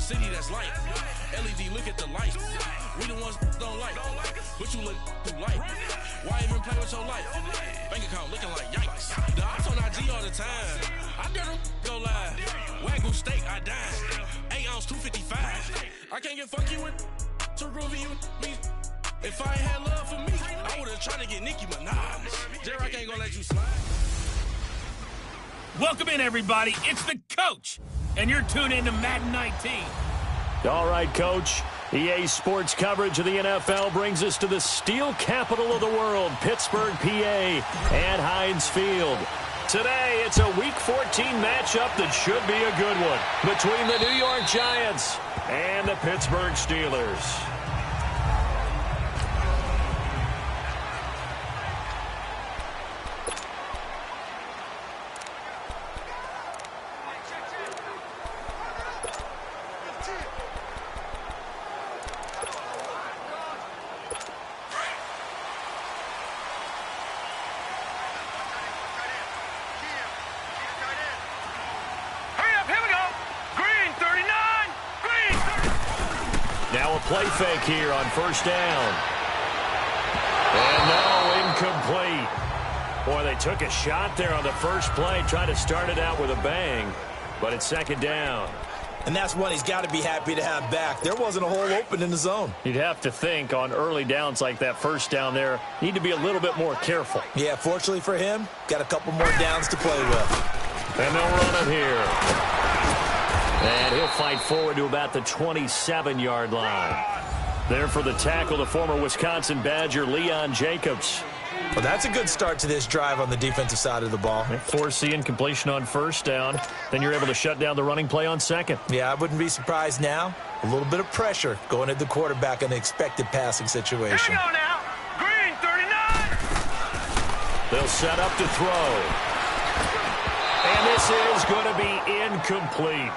city that's light. LED, look at the lights. We the ones don't like. But you look through light. Why even play with your life? Bank account looking like yikes. The ops on IG all the time. I dare them go live. Wagyu steak, I dine. 8 ounce, 255. I can't get fuck you with to groovy you me. If I ain't had love for me, I would've tried to get Nicki Minaj. J-Rock ain't gonna let you slide. Welcome in, everybody. It's the coach, and you're tuned in to Madden 19. All right, Coach. EA Sports coverage of the NFL brings us to the steel capital of the world, Pittsburgh, PA, at Heinz Field. Today, it's a Week 14 matchup that should be a good one between the New York Giants and the Pittsburgh Steelers. Now a play fake here on first down. And no, incomplete. Boy, they took a shot there on the first play, trying to start it out with a bang, but it's second down. And that's one he's got to be happy to have back. There wasn't a hole open in the zone. You'd have to think on early downs like that first down there, need to be a little bit more careful. Yeah, fortunately for him, got a couple more downs to play with. And they'll run it here. And he'll fight forward to about the 27-yard line. There for the tackle, the former Wisconsin Badger, Leon Jacobs. Well, that's a good start to this drive on the defensive side of the ball. Force the incompletion on first down. Then you're able to shut down the running play on second. Yeah, I wouldn't be surprised now. A little bit of pressure going at the quarterback in the expected passing situation. Here we go now. Green, 39. They'll set up to throw. And this is going to be incomplete.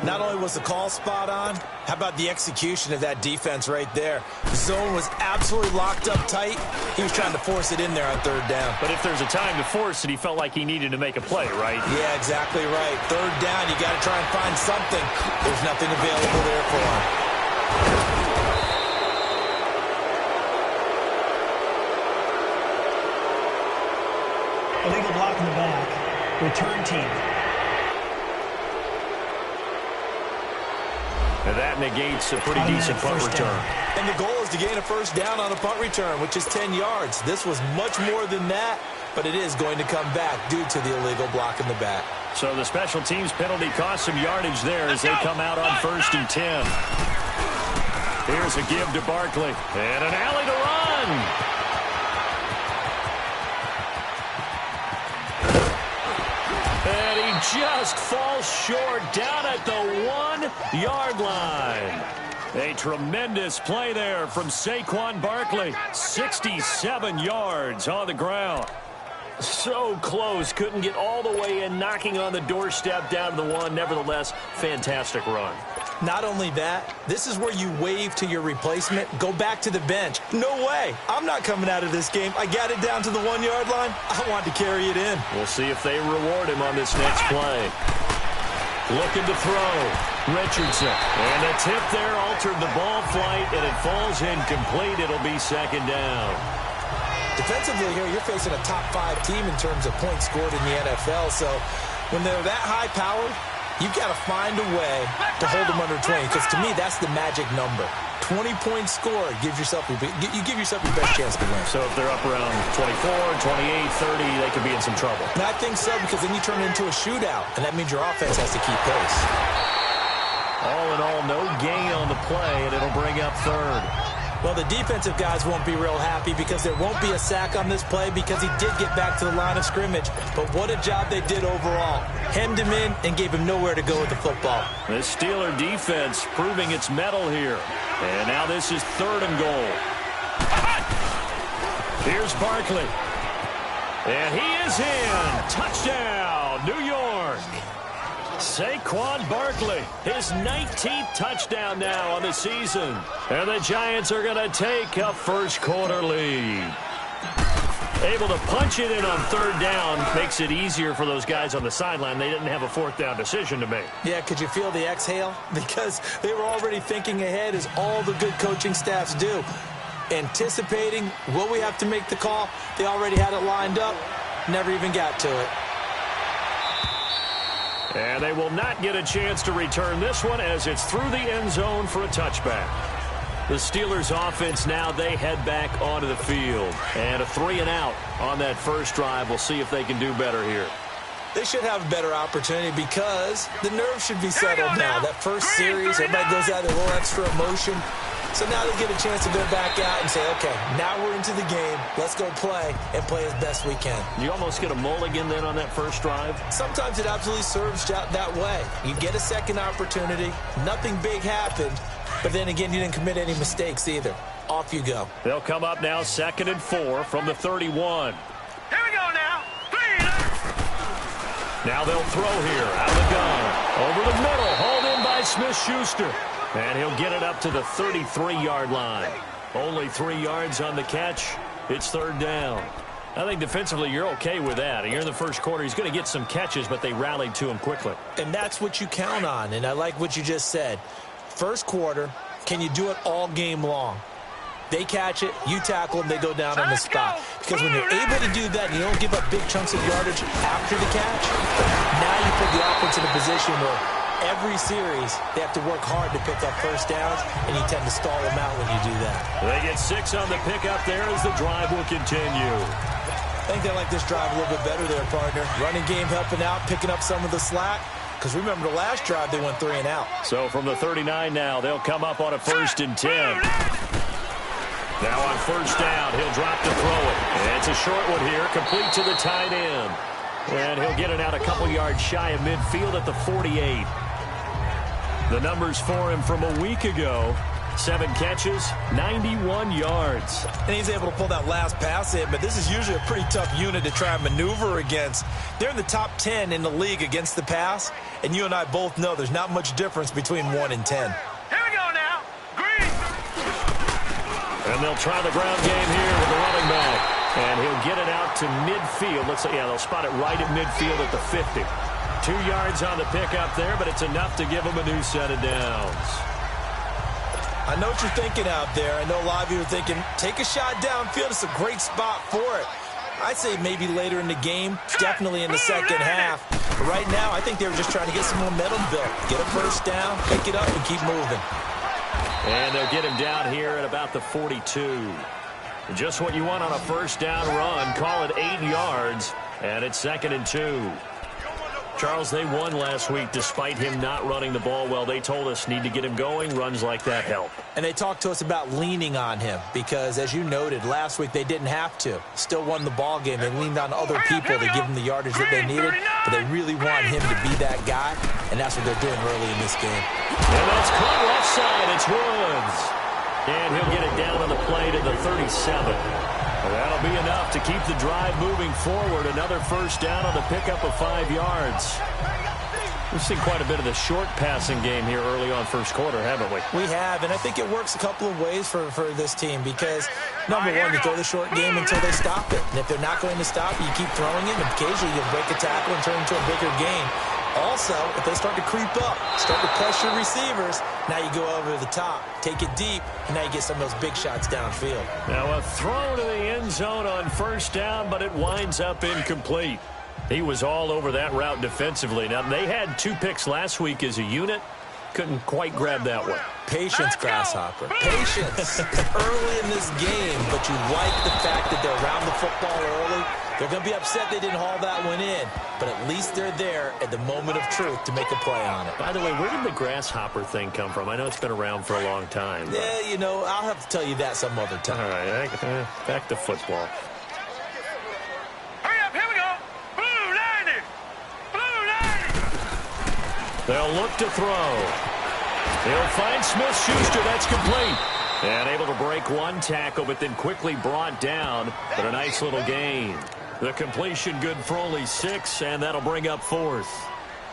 Not only was the call spot on, how about the execution of that defense right there? The zone was absolutely locked up tight. He was trying to force it in there on third down. But if there's a time to force it, he felt like he needed to make a play, right? Yeah, exactly right. Third down, you got to try and find something. There's nothing available there for him. Illegal block in the back. Return team. And that negates a pretty decent punt return. And the goal is to gain a first down on a punt return, which is 10 yards. This was much more than that, but it is going to come back due to the illegal block in the back. So the special teams penalty cost some yardage there as they come out on 1st and 10. Here's a give to Barkley. And an alley to run. And he just falls short down at the 1-yard line. A tremendous play there from Saquon Barkley. 67 yards on the ground. So close, couldn't get all the way in, knocking on the doorstep down to the 1. Nevertheless, fantastic run. Not only that, this is where you wave to your replacement, go back to the bench. No way. I'm not coming out of this game. I got it down to the 1-yard line. I want to carry it in. We'll see if they reward him on this next play. Looking to throw. Richardson. And a tip there altered the ball flight, and it falls incomplete. It'll be second down. Defensively here, you're facing a top 5 team in terms of points scored in the NFL. So when they're that high-powered, you've got to find a way to hold them under 20, because to me, that's the magic number. 20 points scored gives yourself your best chance to win. So if they're up around 24, 28, 30, they could be in some trouble. And I think so, because then you turn it into a shootout, and that means your offense has to keep pace. All in all, no gain on the play, and it'll bring up 3rd. Well, the defensive guys won't be real happy because there won't be a sack on this play because he did get back to the line of scrimmage. But what a job they did overall. Hemmed him in and gave him nowhere to go with the football. This Steeler defense proving its mettle here. And now this is 3rd and goal. Here's Barkley. And he is in. Touchdown, New York. Saquon Barkley, his 19th touchdown now on the season. And the Giants are going to take a first quarter lead. Able to punch it in on third down makes it easier for those guys on the sideline. They didn't have a fourth down decision to make. Yeah, could you feel the exhale? Because they were already thinking ahead, as all the good coaching staffs do. Anticipating, will we have to make the call? They already had it lined up, never even got to it. And they will not get a chance to return this one as it's through the end zone for a touchback. The Steelers offense now, they head back onto the field. And a 3-and-out on that first drive. We'll see if they can do better here. They should have a better opportunity because the nerves should be settled now. That first series, everybody goes out with a little extra emotion. So now they get a chance to go back out and say, okay, now we're into the game. Let's go play and play as best we can. You almost get a mulligan then on that first drive? Sometimes it absolutely serves out that way. You get a second opportunity. Nothing big happened. But then again, you didn't commit any mistakes either. Off you go. They'll come up now 2nd and 4 from the 31. Here we go now. Now they'll throw here out of the gun. Over the middle, hauled in by Smith-Schuster. And he'll get it up to the 33-yard line. Only 3 yards on the catch. It's third down. I think defensively you're okay with that. Here in the first quarter, he's going to get some catches, but they rallied to him quickly. And that's what you count on, and I like what you just said. First quarter, can you do it all game long? They catch it, you tackle them, they go down on the spot. Because when you're able to do that and you don't give up big chunks of yardage after the catch, now you put the offense in a position where every series they have to work hard to pick up first downs, and you tend to stall them out when you do that. They get 6 on the pickup there as the drive will continue. I think they like this drive a little bit better there, partner. Running game helping out, picking up some of the slack. Because remember, the last drive, they went 3 and out. So from the 39 now, they'll come up on a 1st and 10. Now on first down, he'll drop to throw it. And it's a short one here, complete to the tight end. And he'll get it out a couple yards shy of midfield at the 48. The numbers for him from a week ago. 7 catches, 91 yards. And he's able to pull that last pass in, but this is usually a pretty tough unit to try and maneuver against. They're in the top 10 in the league against the pass, and you and I both know there's not much difference between 1 and 10. Here we go now. Green. And they'll try the ground game here with the running back. And he'll get it out to midfield. Looks like, yeah, they'll spot it right at midfield at the 50. 2 yards on the pickup there, but it's enough to give him a new set of downs. I know what you're thinking out there. I know a lot of you are thinking, take a shot downfield. It's a great spot for it. I'd say maybe later in the game, definitely in the second half. But right now, I think they were just trying to get some momentum built. Get a first down, pick it up, and keep moving. And they'll get him down here at about the 42. Just what you want on a first down run. Call it 8 yards, and it's 2nd and 2. Charles, they won last week despite him not running the ball well. They told us need to get him going. Runs like that help. And they talked to us about leaning on him because, as you noted, last week they didn't have to. Still won the ball game. They leaned on other people to give them the yardage that they needed, but they really want him to be that guy, and that's what they're doing early in this game. And that's caught left side. It's Woods. And he'll get it down on the play to the 37. That'll be enough to keep the drive moving forward. Another first down on the pickup of 5 yards. We've seen quite a bit of the short passing game here early on first quarter, haven't we? We have, and I think it works a couple of ways for this team because, number one, you throw the short game until they stop it. And if they're not going to stop it, you keep throwing it, and occasionally you'll break a tackle and turn it into a bigger game. Also, if they start to creep up, start to pressure receivers, now you go over the top, take it deep, and now you get some of those big shots downfield. Now a throw to the end zone on first down, but it winds up incomplete. He was all over that route defensively. Now, they had 2 picks last week as a unit. Couldn't quite grab that one. Patience, Grasshopper. Patience. Early in this game, but you like the fact that they're around the football early. They're going to be upset they didn't haul that one in, but at least they're there at the moment of truth to make a play on it. By the way, where did the grasshopper thing come from? I know it's been around for a long time. But... yeah, you know, I'll have to tell you that some other time. All right, back to football. Hurry up, here we go. Blue 90. Blue 90. They'll look to throw. He'll find Smith-Schuster. That's complete. And able to break one tackle, but then quickly brought down. But a nice little gain. The completion good for only 6, and that'll bring up 4th.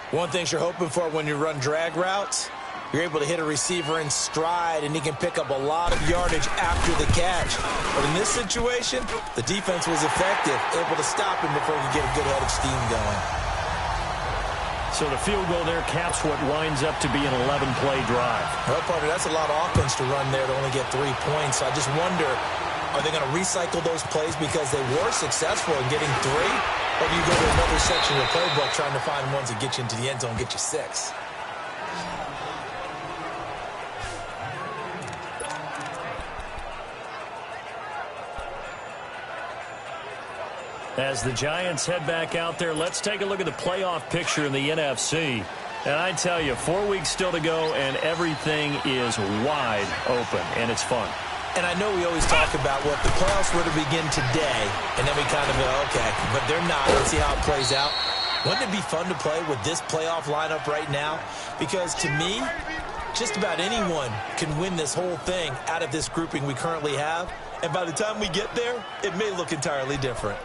One thing you're hoping for when you run drag routes, You're able to hit a receiver in stride, and he can pick up a lot of yardage after the catch. But in this situation, the defense was effective, able to stop him before he could get a good head of steam going. So the field goal there caps what winds up to be an 11-play drive. Well, partner, that's a lot of offense to run there to only get 3 points. So I just wonder, are they going to recycle those plays because they were successful in getting 3? Or do you go to another section of the playbook trying to find ones that get you into the end zone, get you 6? As the Giants head back out there, let's take a look at the playoff picture in the NFC. And I tell you, 4 weeks still to go, and everything is wide open, and it's fun. And I know we always talk about what the playoffs were to begin today, and then we kind of go, okay, but they're not. Let's see how it plays out. Wouldn't it be fun to play with this playoff lineup right now? Because to me, just about anyone can win this whole thing out of this grouping we currently have. And by the time we get there, it may look entirely different.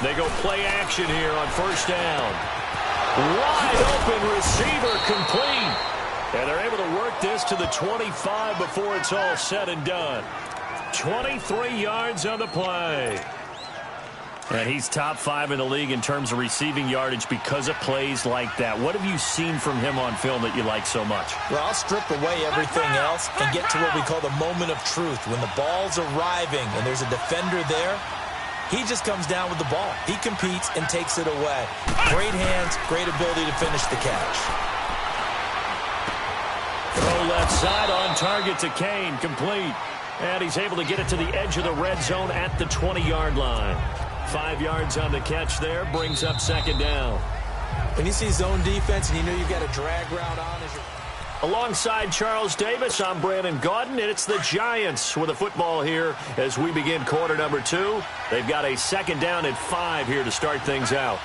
They go play action here on first down. Wide open receiver complete. And they're able to work this to the 25 before it's all said and done. 23 yards on the play. And he's top 5 in the league in terms of receiving yardage because of plays like that. What have you seen from him on film that you like so much? Well, I'll strip away everything else and get to what we call the moment of truth. When the ball's arriving and there's a defender there, he just comes down with the ball. He competes and takes it away. Great hands, great ability to finish the catch. Throw left side on target to Kane, complete. And he's able to get it to the edge of the red zone at the 20-yard line. 5 yards on the catch there, brings up second down. When you see zone defense and you know you've got a drag route on as you're... Alongside Charles Davis, I'm Brandon Gaudin, and it's the Giants with the football here as we begin quarter number 2. They've got a second down and 5 here to start things out.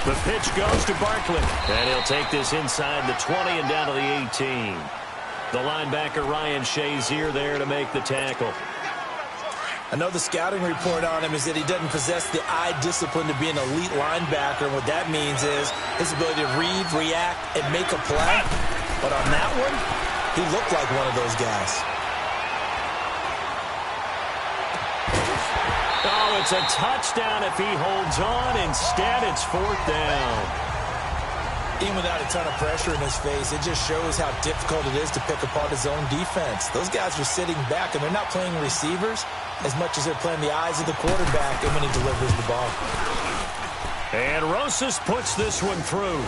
The pitch goes to Barkley, and he'll take this inside the 20 and down to the 18. The linebacker Ryan Shazier there to make the tackle. I know the scouting report on him is that he doesn't possess the eye discipline to be an elite linebacker. And what that means is his ability to read, react, and make a play. But on that one, he looked like one of those guys. Oh, it's a touchdown if he holds on. Instead, it's 4th down. Even without a ton of pressure in his face, it just shows how difficult it is to pick apart his own defense. Those guys are sitting back, and they're not playing receivers as much as they're playing the eyes of the quarterback and when he delivers the ball. And Rosas puts this one through.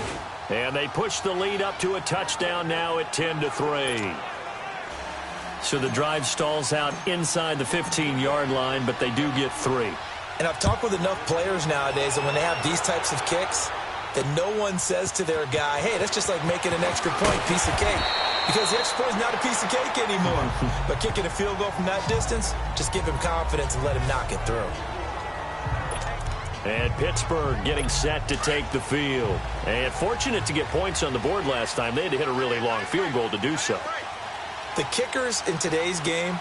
And they push the lead up to a touchdown now at 10-3. So the drive stalls out inside the 15-yard line, but they do get 3. And I've talked with enough players nowadays that when they have these types of kicks, that no one says to their guy, hey, that's just like making an extra point, piece of cake. Because the extra point is not a piece of cake anymore. But kicking a field goal from that distance, just give him confidence and let him knock it through. And Pittsburgh getting set to take the field. And fortunate to get points on the board last time. They had to hit a really long field goal to do so. The kickers in today's game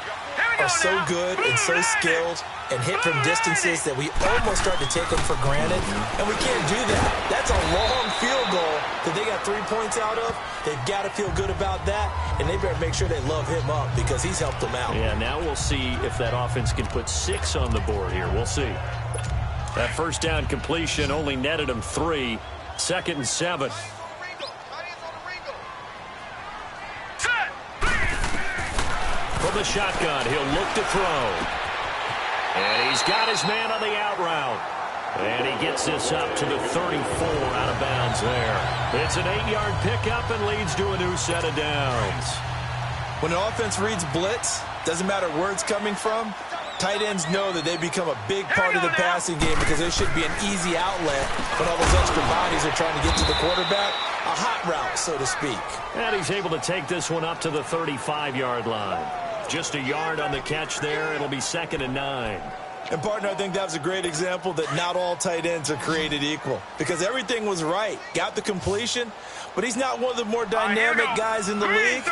are so good and so skilled and hit from distances that we almost start to take them for granted. And we can't do that. That's a long field goal that they got 3 points out of. They've got to feel good about that, and they better make sure they love him up because he's helped them out. Yeah, now we'll see if that offense can put 6 on the board here. We'll see. That first down completion only netted him 3. 2nd and 7. From the shotgun, he'll look to throw. And he's got his man on the out route. And he gets this up to the 34 out of bounds there. It's an 8-yard pickup and leads to a new set of downs. When an offense reads blitz, doesn't matter where it's coming from, tight ends know that they become a big part of the passing game because there should be an easy outlet when all those extra bodies are trying to get to the quarterback. A hot route, so to speak. And he's able to take this one up to the 35-yard line. Just a yard on the catch there. It'll be 2nd and 9. And, partner, I think that was a great example that not all tight ends are created equal because everything was right. Got the completion, but he's not one of the more dynamic guys in the league.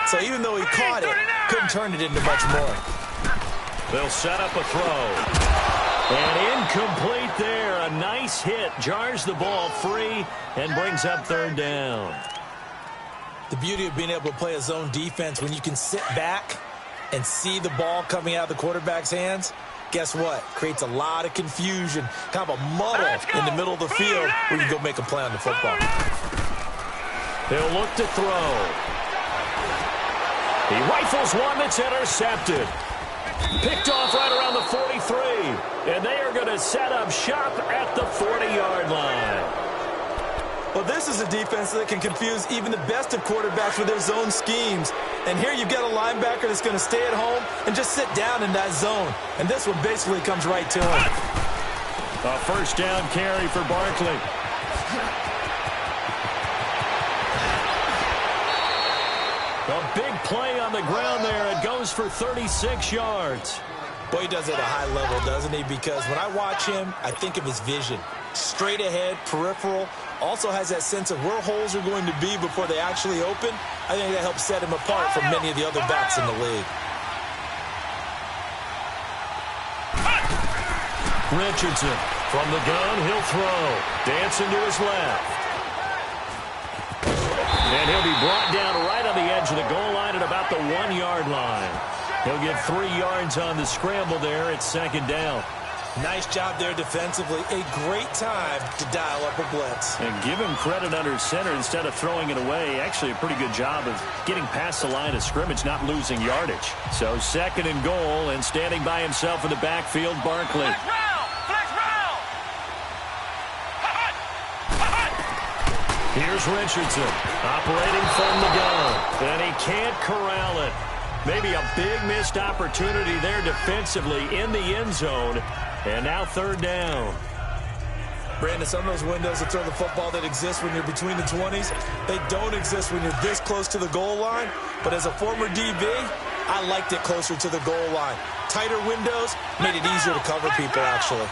So even though he caught it, couldn't turn it into much more. They'll set up a throw. And incomplete there. A nice hit. Jars the ball free and brings up third down. The beauty of being able to play a zone defense when you can sit back and see the ball coming out of the quarterback's hands, guess what? Creates a lot of confusion, kind of a muddle in the middle of the field where you go make a play on the football. He'll look to throw. He rifles one that's intercepted. Picked off right around the 43. And they are going to set up shop at the 40-yard line. Well, this is a defense that can confuse even the best of quarterbacks with their zone schemes. And here you've got a linebacker that's going to stay at home and just sit down in that zone. And this one basically comes right to him. A first down carry for Barkley. A big play on the ground there. It goes for 36 yards. Boy, he does it at a high level, doesn't he? Because when I watch him, I think of his vision. Straight ahead, peripheral. Also has that sense of where holes are going to be before they actually open. I think that helps set him apart from many of the other backs in the league. Richardson from the gun, he'll throw. Dancing to his left. And he'll be brought down right on the edge of the goal line at about the 1-yard line. He'll get 3 yards on the scramble there at second down. Nice job there defensively. A great time to dial up a blitz. And give him credit under center instead of throwing it away. Actually a pretty good job of getting past the line of scrimmage, not losing yardage. So second and goal, and standing by himself in the backfield, Barkley. Here's Richardson operating from the gun. And he can't corral it. Maybe a big missed opportunity there defensively in the end zone. And now third down. Brandon, some of those windows to throw the football that exist when you're between the 20s, they don't exist when you're this close to the goal line. But as a former DB, I liked it closer to the goal line. Tighter windows made it easier to cover people, actually.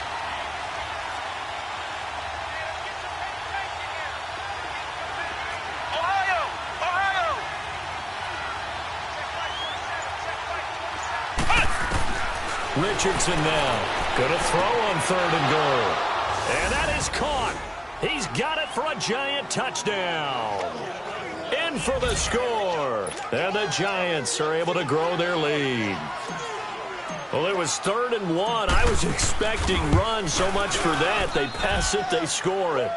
Richardson now going to throw on third and goal. And that is caught. He's got it for a Giant touchdown. In for the score. And the Giants are able to grow their lead. Well, it was 3rd and 1. I was expecting run, so much for that. They pass it, they score it.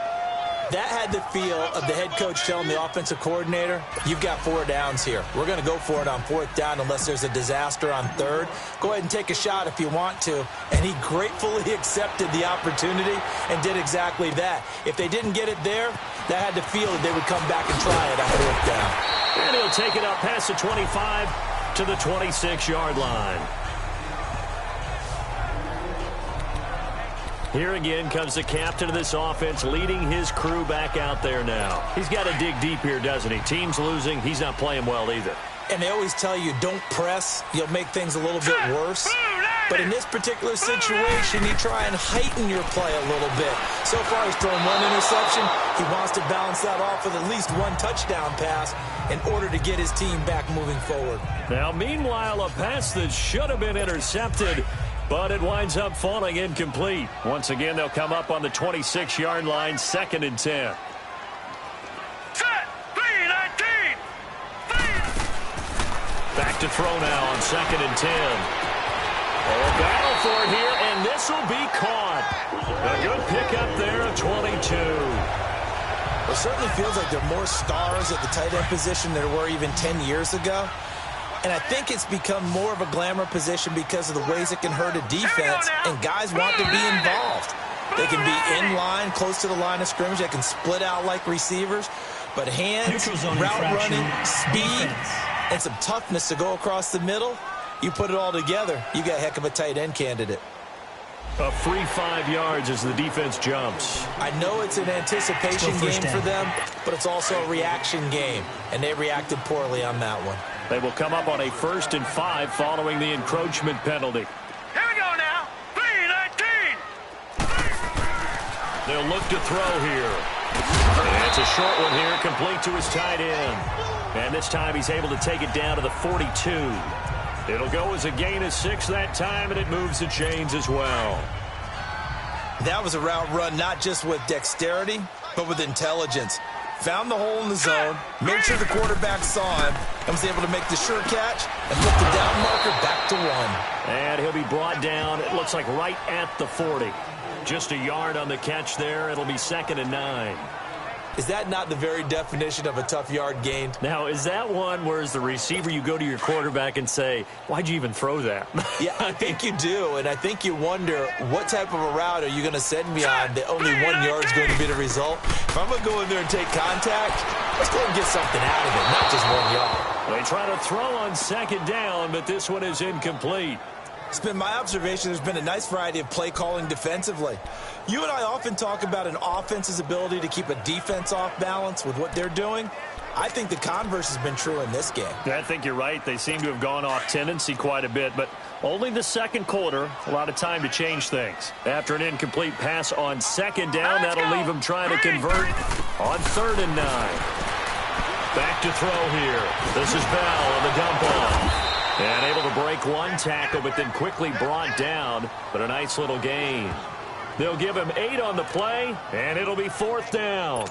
That had the feel of the head coach telling the offensive coordinator, you've got 4 downs here. We're going to go for it on 4th down unless there's a disaster on 3rd. Go ahead and take a shot if you want to. And he gratefully accepted the opportunity and did exactly that. If they didn't get it there, that had the feel that they would come back and try it on 4th down. And he'll take it up past the 25 to the 26-yard line. Here again comes the captain of this offense, leading his crew back out there now. He's got to dig deep here, doesn't he? Team's losing. He's not playing well either. And they always tell you, don't press. You'll make things a little bit worse. But in this particular situation, you try and heighten your play a little bit. So far, he's thrown 1 interception. He wants to balance that off with at least 1 touchdown pass in order to get his team back moving forward. Now, meanwhile, a pass that should have been intercepted, but it winds up falling incomplete. Once again, they'll come up on the 26-yard line, 2nd and 10. Back to throw now on 2nd and 10. A battle for it here, and this will be caught. A good pickup there at 22. It certainly feels like there are more stars at the tight end position than there were even 10 years ago. And I think it's become more of a glamour position because of the ways it can hurt a defense, and guys want to be involved. They can be in line, close to the line of scrimmage. They can split out like receivers. But hands, route running, speed, and some toughness to go across the middle, you put it all together, you got a heck of a tight end candidate. A free 5 yards as the defense jumps. I know it's an anticipation game for them, but it's also a reaction game, and they reacted poorly on that one. They will come up on a 1st and 5 following the encroachment penalty. Here we go now. 3 They'll look to throw here. And it's a short one here, complete to his tight end. And this time he's able to take it down to the 42. It'll go as a gain of 6 that time, and it moves the chains as well. That was a route run not just with dexterity, but with intelligence. Found the hole in the zone, made sure the quarterback saw him, and was able to make the sure catch and put the down marker back to 1. And he'll be brought down, it looks like right at the 40. Just a yard on the catch there. It'll be 2nd and 9. Is that not the very definition of a tough yard gained? Now, is that one where as the receiver you go to your quarterback and say, why'd you even throw that? Yeah, I think you do, and I think you wonder what type of a route are you going to send me on that only 1 yard is going to be the result? If I'm going to go in there and take contact, let's go and get something out of it, not just 1 yard. They try to throw on 2nd down, but this one is incomplete. It's been my observation there's been a nice variety of play calling defensively. You and I often talk about an offense's ability to keep a defense off balance with what they're doing. I think the converse has been true in this game. I think you're right. They seem to have gone off tendency quite a bit, but only the 2nd quarter, a lot of time to change things. After an incomplete pass on 2nd down, that'll leave them trying to convert on 3rd and 9. Back to throw here. This is Bell on the dump off. And able to break 1 tackle, but then quickly brought down, but a nice little gain. They'll give him 8 on the play, and it'll be 4th down.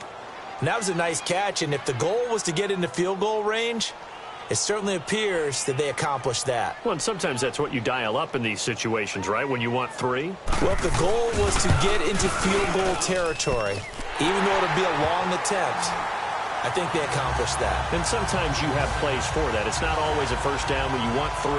And that was a nice catch, and if the goal was to get into field goal range, it certainly appears that they accomplished that. Well, and sometimes that's what you dial up in these situations, right, when you want 3? Well, if the goal was to get into field goal territory, even though it'll be a long attempt, I think they accomplished that. And sometimes you have plays for that. It's not always a 1st down when you want 3,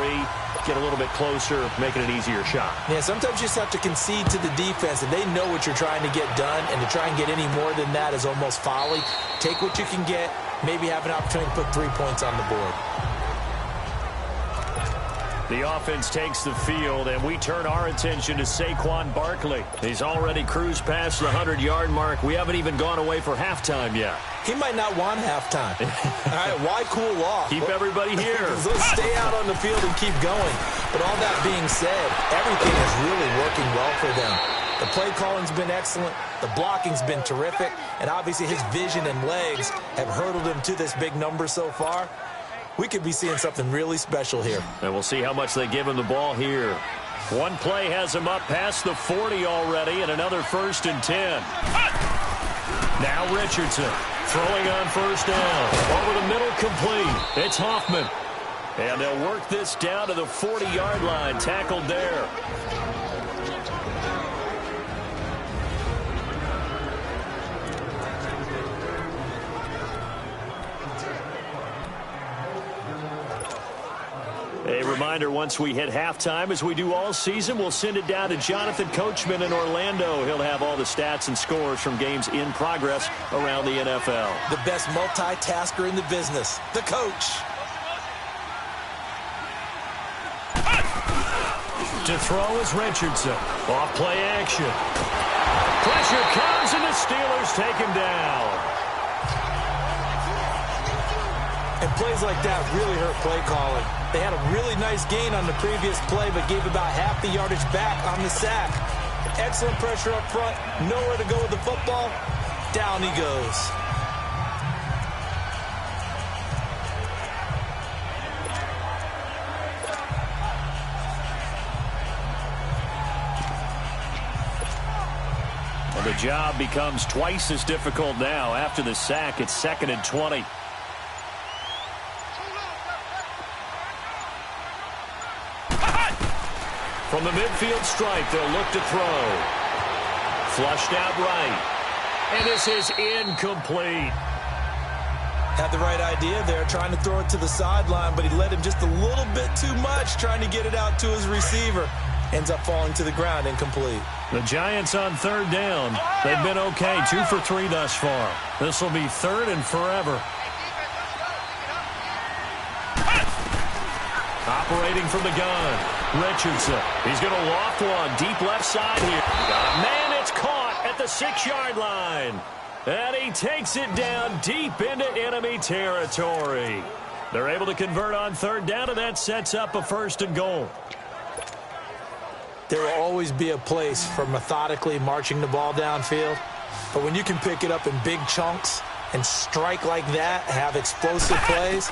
get a little bit closer, make it an easier shot. Yeah, sometimes you just have to concede to the defense, and they know what you're trying to get done, and to try and get any more than that is almost folly. Take what you can get, maybe have an opportunity to put 3 points on the board. The offense takes the field, and we turn our attention to Saquon Barkley. He's already cruised past the 100-yard mark. We haven't even gone away for halftime yet. He might not want halftime. All right, why cool off? Keep everybody here. Let's stay out on the field and keep going. But all that being said, everything is really working well for them. The play calling's been excellent. The blocking's been terrific. And obviously his vision and legs have hurdled him to this big number so far. We could be seeing something really special here. And we'll see how much they give him the ball here. 1 play has him up past the 40 already, and another 1st and 10. Now Richardson throwing on 1st down. Over the middle, complete. It's Hoffman. And they'll work this down to the 40-yard line. Tackled there. A reminder, once we hit halftime, as we do all season, we'll send it down to Jonathan Coachman in Orlando. He'll have all the stats and scores from games in progress around the NFL. The best multitasker in the business, the coach. To throw is Richardson. Off play action. Pressure comes, and the Steelers take him down. And plays like that really hurt play calling. They had a really nice gain on the previous play, but gave about half the yardage back on the sack. Excellent pressure up front. Nowhere to go with the football. Down he goes. Well, the job becomes twice as difficult now. After the sack, it's 2nd and 20. From the midfield stripe, they'll look to throw. Flushed out right. And this is incomplete. Had the right idea there, trying to throw it to the sideline, but he led him just a little bit too much, trying to get it out to his receiver. Ends up falling to the ground, incomplete. The Giants on 3rd down. They've been okay, 2 for 3 thus far. This will be 3rd and forever. Operating from the gun, Richardson. He's going to loft one deep left side here. Man, it's caught at the 6-yard line. And he takes it down deep into enemy territory. They're able to convert on 3rd down, and that sets up a 1st and goal. There will always be a place for methodically marching the ball downfield. But when you can pick it up in big chunks and strike like that, have explosive plays,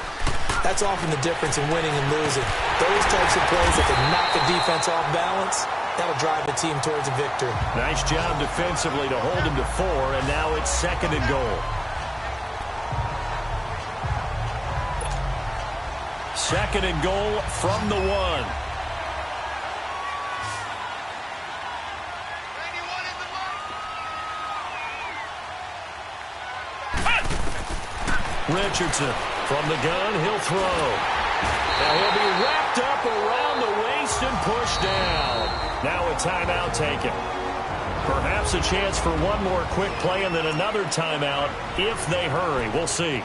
that's often the difference in winning and losing. Those types of plays that can knock a defense off balance, that'll drive the team towards a victory. Nice job defensively to hold him to 4, and now it's 2nd and goal. 2nd and goal from the 1. Richardson from the gun, he'll throw. Now he'll be wrapped up around the waist and pushed down. Now a timeout taken. Perhaps a chance for one more quick play and then another timeout if they hurry. We'll see.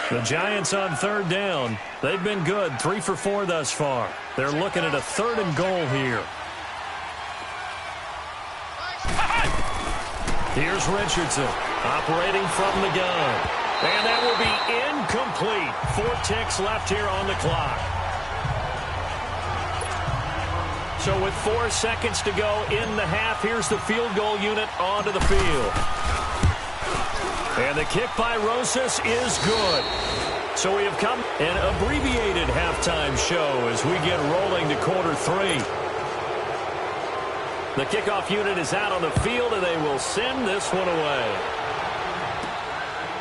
The Giants on 3rd down. They've been good, 3 for 4 thus far. They're looking at a 3rd and goal here. Here's Richardson operating from the gun. And that will be incomplete. 4 ticks left here on the clock. So with 4 seconds to go in the half, here's the field goal unit onto the field. And the kick by Rosas is good. So we have come an abbreviated halftime show as we get rolling to quarter 3. The kickoff unit is out on the field, and they will send this one away.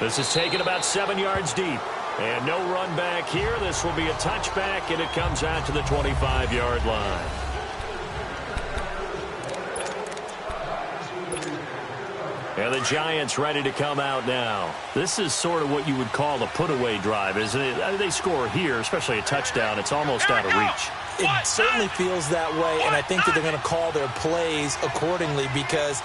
This is taken about 7 yards deep. And no run back here. This will be a touchback, and it comes out to the 25-yard line. And the Giants ready to come out now. This is sort of what you would call a put-away drive, isn't it? They score here, especially a touchdown. It's almost out of reach. It certainly feels that way, and I think that they're going to call their plays accordingly because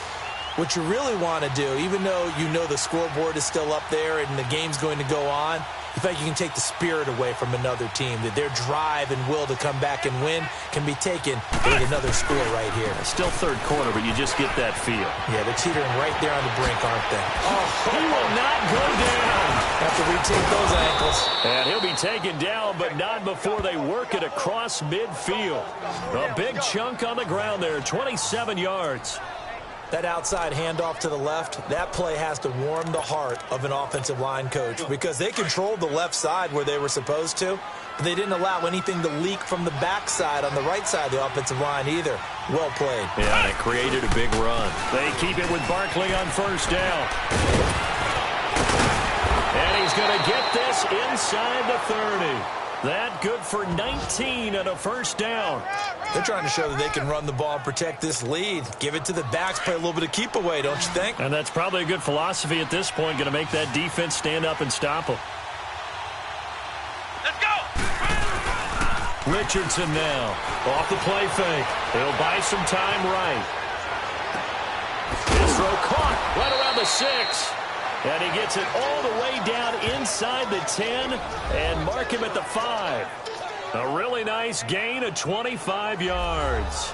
what you really want to do, even though you know the scoreboard is still up there and the game's going to go on, you think you can take the spirit away from another team, that their drive and will to come back and win can be taken with another score right here. It's still 3rd quarter, but you just get that feel. Yeah, they're teetering right there on the brink, aren't they? He will not go down. Have to retake those ankles. And he'll be taken down, but not before they work it across midfield. A big chunk on the ground there, 27 yards. That outside handoff to the left, that play has to warm the heart of an offensive line coach because they controlled the left side where they were supposed to, but they didn't allow anything to leak from the backside on the right side of the offensive line either. Well played. Yeah, and it created a big run. They keep it with Barkley on 1st down. And he's going to get this inside the 30. That good for 19 and a 1st down. They're trying to show that they can run the ball and protect this lead. Give it to the backs, play a little bit of keep away, don't you think? And that's probably a good philosophy at this point, going to make that defense stand up and stop them. Let's go! Richardson now off the play fake. He'll buy some time right. His throw caught right around the 6. And he gets it all the way down inside the 10 and mark him at the 5. A really nice gain of 25 yards.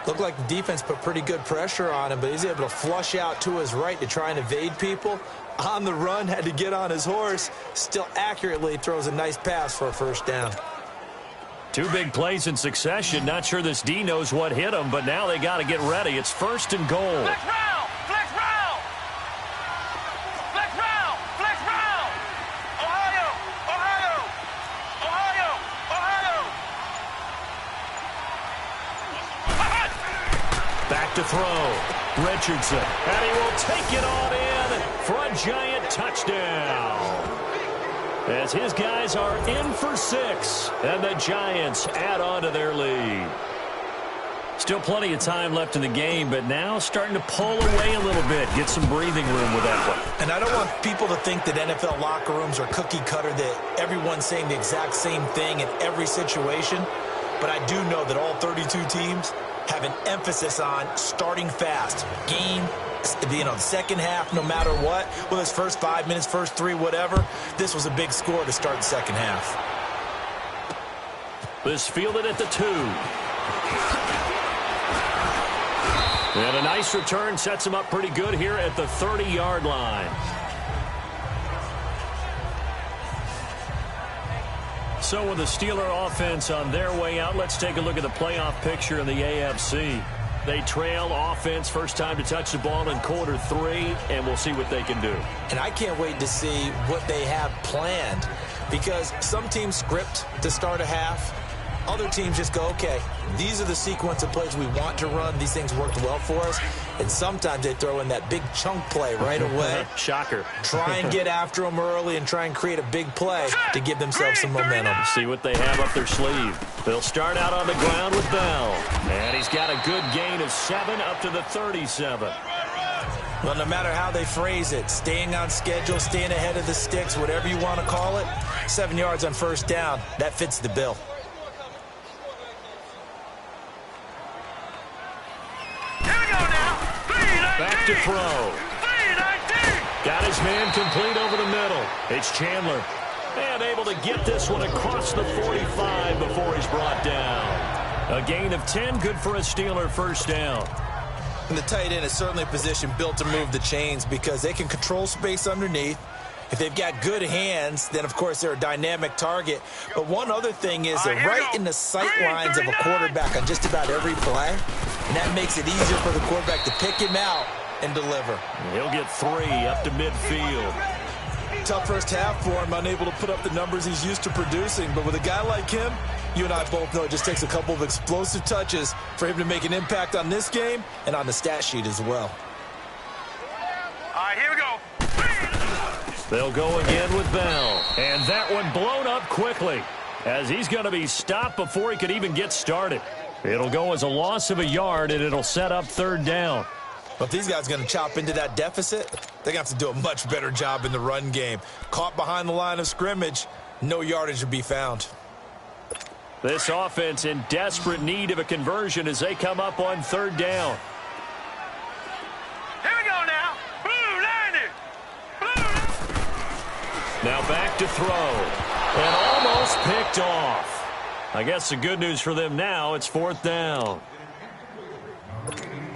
Looked like the defense put pretty good pressure on him, but he's able to flush out to his right to try and evade people. On the run, had to get on his horse. Still accurately throws a nice pass for a 1st down. 2 big plays in succession. Not sure this D knows what hit him, but now they got to get ready. It's 1st and goal. Flex round! Flex round! Flex round! Flex round! Ohio! Ohio! Ohio! Ohio! Back to throw. Richardson. And he will take it on in for a Giant touchdown. As his guys are in for 6. And the Giants add on to their lead. Still plenty of time left in the game, but now starting to pull away a little bit. Get some breathing room with that one. And I don't want people to think that NFL locker rooms are cookie cutter, that everyone's saying the exact same thing in every situation. But I do know that all 32 teams have an emphasis on starting fast. Game, the second half, no matter what. Whether it's first 5 minutes, first 3, whatever. This was a big score to start the second half. This fielded at the 2. And a nice return sets him up pretty good here at the 30-yard line. So with the Steeler offense on their way out, let's take a look at the playoff picture in the AFC. They trail offense, first time to touch the ball in quarter 3, and we'll see what they can do. And I can't wait to see what they have planned, because some teams script to start a half. Other teams just go, okay, these are the sequence of plays we want to run. These things worked well for us. And sometimes they throw in that big chunk play right away. Shocker. Try and get after them early and try and create a big play to give themselves some momentum. See what they have up their sleeve. They'll start out on the ground with Bell. And he's got a good gain of 7 up to the 37. Well, no matter how they phrase it, staying on schedule, staying ahead of the sticks, whatever you want to call it, 7 yards on first down, that fits the bill. Back to throw. Got his man complete over the middle. It's Chandler. And able to get this one across the 45 before he's brought down. A gain of 10, good for a Steeler first down. And the tight end is certainly a position built to move the chains because they can control space underneath. If they've got good hands, then, of course, they're a dynamic target. But one other thing is they're right in the sight lines of a quarterback on just about every play. And that makes it easier for the quarterback to pick him out and deliver. He'll get 3 up to midfield. Tough first half for him, unable to put up the numbers he's used to producing. But with a guy like him, you and I both know it just takes a couple of explosive touches for him to make an impact on this game and on the stat sheet as well. All right, here we go. They'll go again with Bell. And that one blown up quickly as he's going to be stopped before he could even get started. It'll go as a loss of a yard, and it'll set up third down. But if these guys are going to chop into that deficit, they're going to have to do a much better job in the run game. Caught behind the line of scrimmage, no yardage to be found. This offense in desperate need of a conversion as they come up on third down. Here we go now. Blue 90. Now back to throw. And almost picked off. I guess the good news for them now, it's fourth down.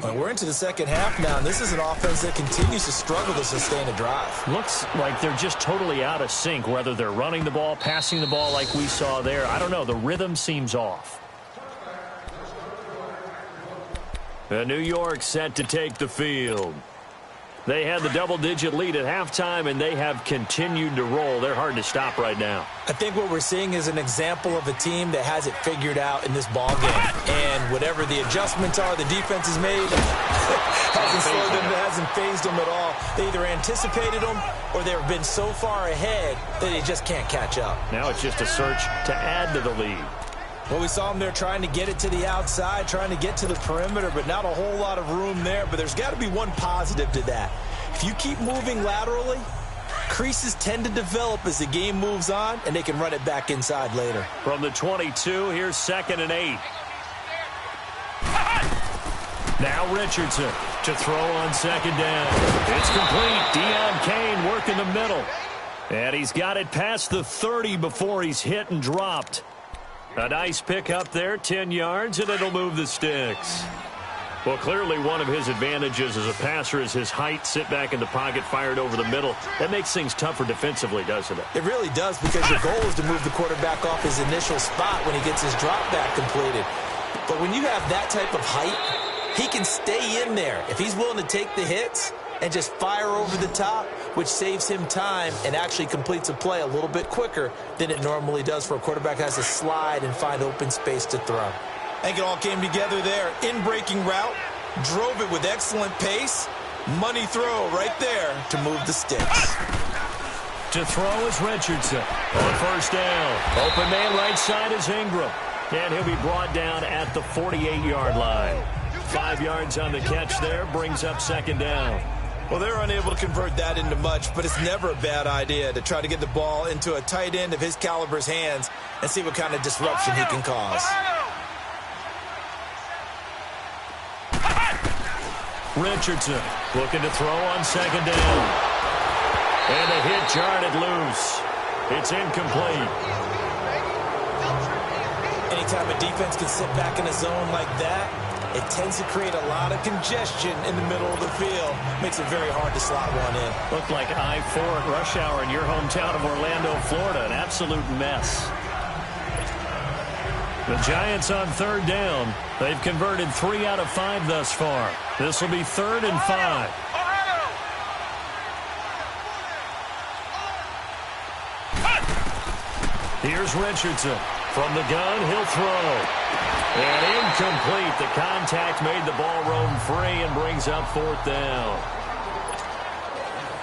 Well, we're into the second half now, and this is an offense that continues to struggle to sustain a drive. Looks like they're just totally out of sync, whether they're running the ball, passing the ball like we saw there. I don't know. The rhythm seems off. New York set to take the field. They had the double-digit lead at halftime, and they have continued to roll. They're hard to stop right now. I think what we're seeing is an example of a team that has it figured out in this ball game. And whatever the adjustments are the defense has made, hasn't slowed them, hasn't phased them at all. They either anticipated them or they've been so far ahead that they just can't catch up. Now it's just a search to add to the lead. Well, we saw them there trying to get it to the outside, trying to get to the perimeter, but not a whole lot of room there. But there's got to be one positive to that. If you keep moving laterally, creases tend to develop as the game moves on, and they can run it back inside later. From the 22, here's 2nd and 8. Now Richardson to throw on 2nd down. It's complete. Deion Kane working the middle. And he's got it past the 30 before he's hit and dropped. A nice pick up there, 10 yards, and it'll move the sticks. Well, clearly one of his advantages as a passer is his height, sit back in the pocket, fired over the middle. That makes things tougher defensively, doesn't it? It really does, because your goal is to move the quarterback off his initial spot when he gets his drop back completed. But when you have that type of height, he can stay in there. If he's willing to take the hits and just fire over the top, which saves him time and actually completes a play a little bit quicker than it normally does for a quarterback who has to slide and find open space to throw. I think it all came together there. In-breaking route, drove it with excellent pace. Money throw right there to move the sticks. To throw is Richardson on first down. Open man right side is Ingram. And he'll be brought down at the 48-yard line. 5 yards on the catch there, brings up 2nd down. Well, they're unable to convert that into much, but it's never a bad idea to try to get the ball into a tight end of his caliber's hands and see what kind of disruption he can cause. Richardson looking to throw on 2nd down. And a hit jarred loose. It's incomplete. Anytime a defense can sit back in a zone like that, it tends to create a lot of congestion in the middle of the field. Makes it very hard to slot one in. Looked like I-4 at rush hour in your hometown of Orlando, Florida. An absolute mess. The Giants on third down. They've converted 3 out of 5 thus far. This will be 3rd and 5. Here's Richardson. From the gun, he'll throw. And incomplete. The contact made the ball roam free and brings up 4th down.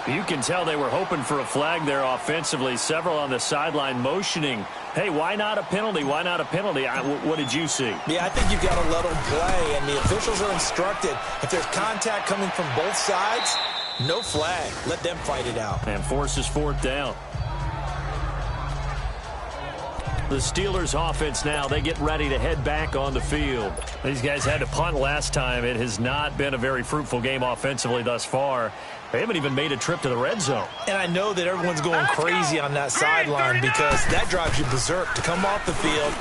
You can tell they were hoping for a flag there offensively. Several on the sideline motioning, hey, why not a penalty? Why not a penalty? What did you see? Yeah, I think you've got to let them play, and the officials are instructed. If there's contact coming from both sides, no flag. Let them fight it out. And forces 4th down. The Steelers offense now, they get ready to head back on the field. These guys had to punt last time. It has not been a very fruitful game offensively thus far. They haven't even made a trip to the red zone. And I know that everyone's going crazy on that sideline because that drives you berserk to come off the field,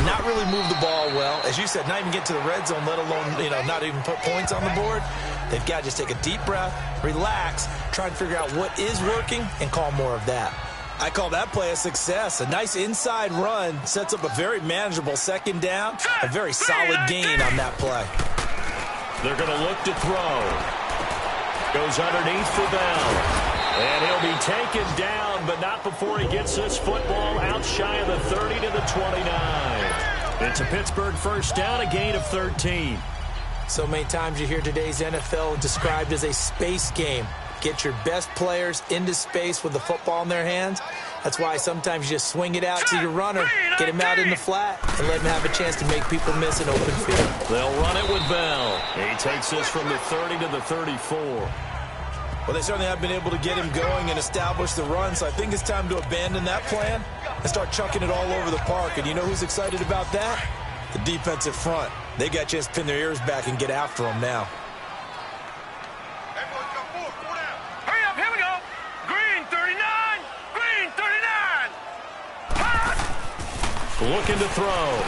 not really move the ball well. As you said, not even get to the red zone, let alone, not even put points on the board. They've got to just take a deep breath, relax, try and figure out what is working, and call more of that. I call that play a success. A nice inside run sets up a very manageable 2nd down, a very solid gain on that play. They're going to look to throw. Goes underneath for Bell. And he'll be taken down, but not before he gets this football out shy of the 30 to the 29. It's a Pittsburgh 1st down, a gain of 13. So many times you hear today's NFL described as a space game. Get your best players into space with the football in their hands. That's why sometimes you just swing it out to your runner, get him out in the flat, and let him have a chance to make people miss an open field. They'll run it with Bell. He takes this from the 30 to the 34. Well, they certainly have been able to get him going and establish the run, so I think it's time to abandon that plan and start chucking it all over the park. And you know who's excited about that? The defensive front. They got a chance to pin their ears back and get after him now. Looking to throw.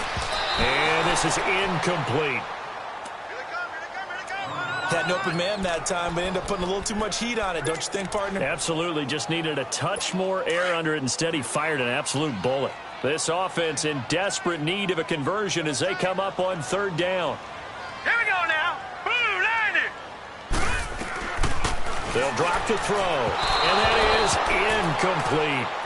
And this is incomplete. Had an open man that time, but ended up putting a little too much heat on it, don't you think, partner? Absolutely. Just needed a touch more air under it. Instead, he fired an absolute bullet. This offense in desperate need of a conversion as they come up on 3rd down. Here we go now. Blue line it. They'll drop to throw. And that is incomplete.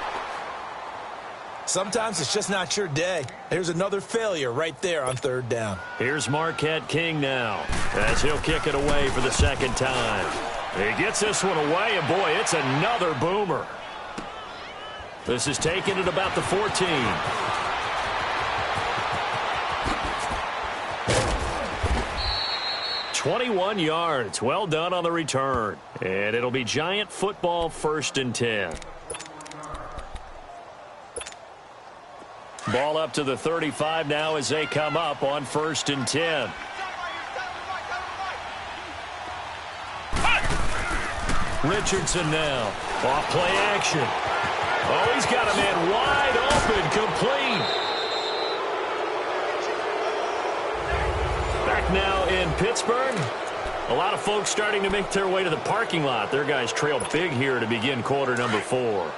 Sometimes it's just not your day. There's another failure right there on 3rd down. Here's Marquette King now as he'll kick it away for the 2nd time. He gets this one away, and boy, it's another boomer. This is taken at about the 14. "21 yards. Well done on the return. And it'll be Giant football 1st and 10. Ball up to the 35 now as they come up on 1st and 10. Richardson now. Off play action. Oh, he's got a man wide open, complete. Back now in Pittsburgh. A lot of folks starting to make their way to the parking lot. Their guys trail big here to begin quarter number 4.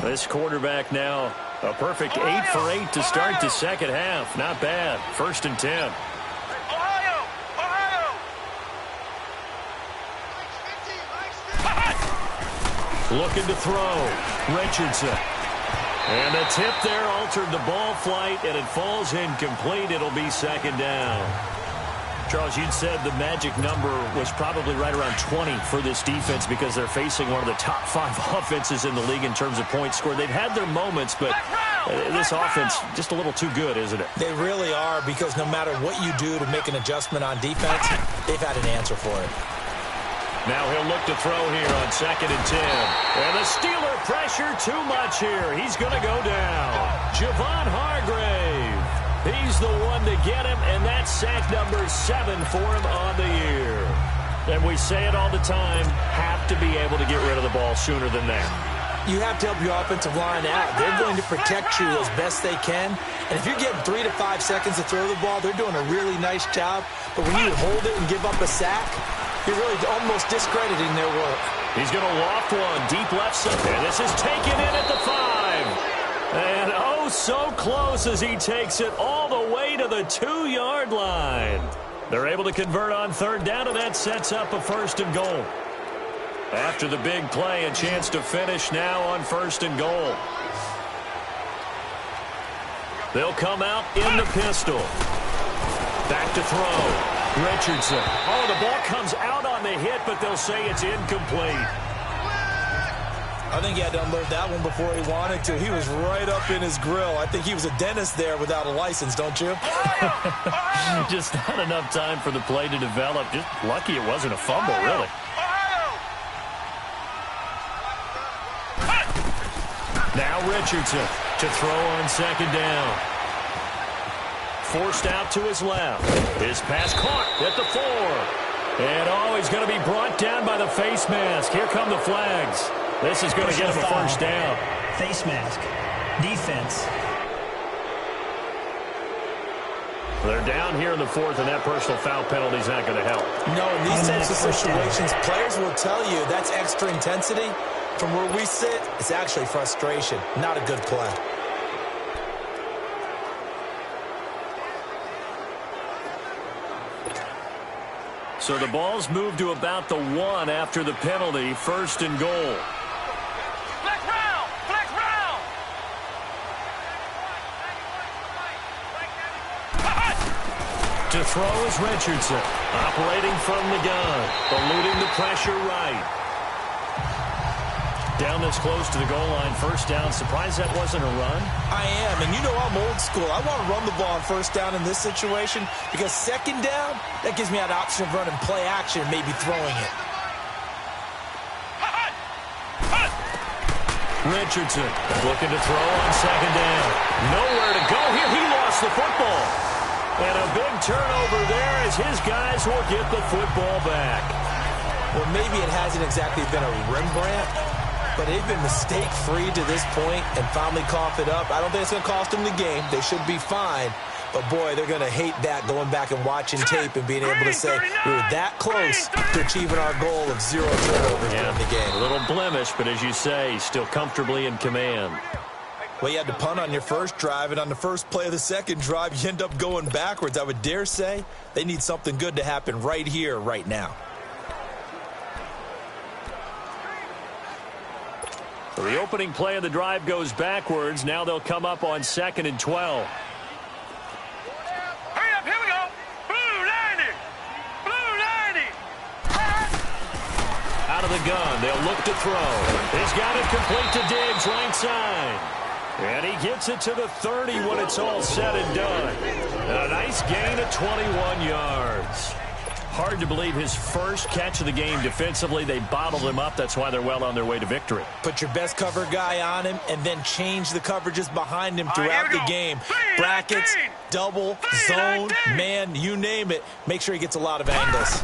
This quarterback now a perfect 8 for 8 to start the 2nd half. Not bad. 1st and 10. Looking to throw. Richardson. And the tip there altered the ball flight, and it falls incomplete. It'll be 2nd down. Charles, you'd said the magic number was probably right around 20 for this defense because they're facing one of the top 5 offenses in the league in terms of points scored. They've had their moments, but this offense just a little too good, isn't it? They really are, because no matter what you do to make an adjustment on defense, they've had an answer for it. Now he'll look to throw here on 2nd and 10. And the Steeler pressure too much here. He's going to go down. Javon Hargrave. He's the one to get him, and that's sack number 7 for him on the year. And we say it all the time, have to be able to get rid of the ball sooner than that. You have to help your offensive line out. They're going to protect you as best they can. And if you're getting 3 to 5 seconds to throw the ball, they're doing a really nice job. But when you hold it and give up a sack, you're really almost discrediting their work. He's going to loft one deep left side. And this is taken in at the 5. And, oh, Oh, so close as he takes it all the way to the 2-yard line. They're able to convert on third down, and that sets up a first and goal. After the big play, a chance to finish now on first and goal. They'll come out in the pistol. Back to throw. Richardson. Oh, the ball comes out on the hit, but they'll say it's incomplete. I think he had to unload that one before he wanted to. He was right up in his grill. I think he was a dentist there without a license, don't you? Just not enough time for the play to develop. Just lucky it wasn't a fumble, really. Now Richardson to throw on second down. Forced out to his left. His pass caught at the 4. And he's going to be brought down by the face mask. Here come the flags. This is going to get him a first down. Face mask. Defense. They're down here in the 4th, and that personal foul penalty is not going to help. No, in these types of situations, players will tell you that's extra intensity. From where we sit, it's actually frustration. Not a good play. So the ball's moved to about the 1 after the penalty. First and goal. Black round! Black round! To throw is Richardson. Operating from the gun. Eluding the pressure right. Down this close to the goal line. First down. Surprised that wasn't a run? I am, and you know I'm old school. I want to run the ball on first down in this situation because second down, that gives me an option of running play action, maybe throwing it. Richardson looking to throw on second down. Nowhere to go here. He lost the football. And a big turnover there as his guys will get the football back. Well, maybe it hasn't exactly been a Rembrandt, but they've been mistake-free to this point and finally coughed it up. I don't think it's going to cost them the game. They should be fine. But, boy, they're going to hate that, going back and watching tape and being able to say we were that close to achieving our goal of 0 turnovers in the game. A little blemish, but as you say, still comfortably in command. Well, you had to punt on your first drive, and on the first play of the second drive, you end up going backwards. I would dare say they need something good to happen right here, right now. So the opening play of the drive goes backwards. Now they'll come up on 2nd and 12. Hurry up, here we go. Blue 90. Blue 90. Out of the gun, they'll look to throw. He's got it complete to Diggs, right side. And he gets it to the 30 when it's all said and done. A nice gain of 21 yards. Hard to believe his first catch of the game defensively. They bottled him up. That's why they're well on their way to victory. Put your best cover guy on him and then change the coverages behind him throughout the game. Brackets, double, zone, man, you name it. Make sure he gets a lot of angles.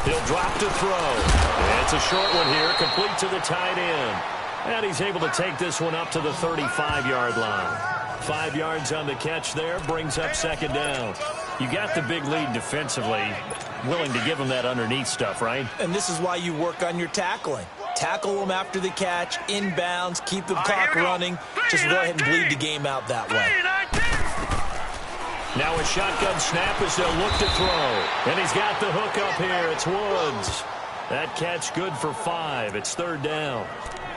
He'll drop to throw. And it's a short one here, complete to the tight end. And he's able to take this one up to the 35-yard line. 5 yards on the catch there, brings up second down. You got the big lead defensively, willing to give them that underneath stuff, right? And this is why you work on your tackling. Tackle them after the catch, inbounds, keep the clock running. Just go ahead and bleed the game out that way. Now a shotgun snap as they'll look to throw. And he's got the hook up here. It's Woods. That catch good for 5. It's third down.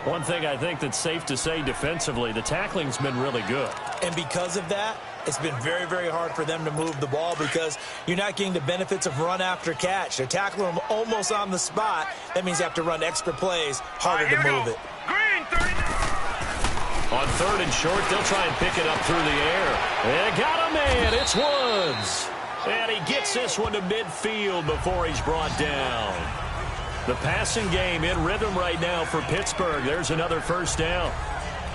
One thing I think that's safe to say defensively, the tackling's been really good. And because of that, it's been very, very hard for them to move the ball because you're not getting the benefits of run after catch. They're tackling them almost on the spot. That means you have to run extra plays, harder to move it. On 3rd and short, they'll try and pick it up through the air. And got a man. It's Woods. And he gets this one to midfield before he's brought down. The passing game in rhythm right now for Pittsburgh. There's another first down.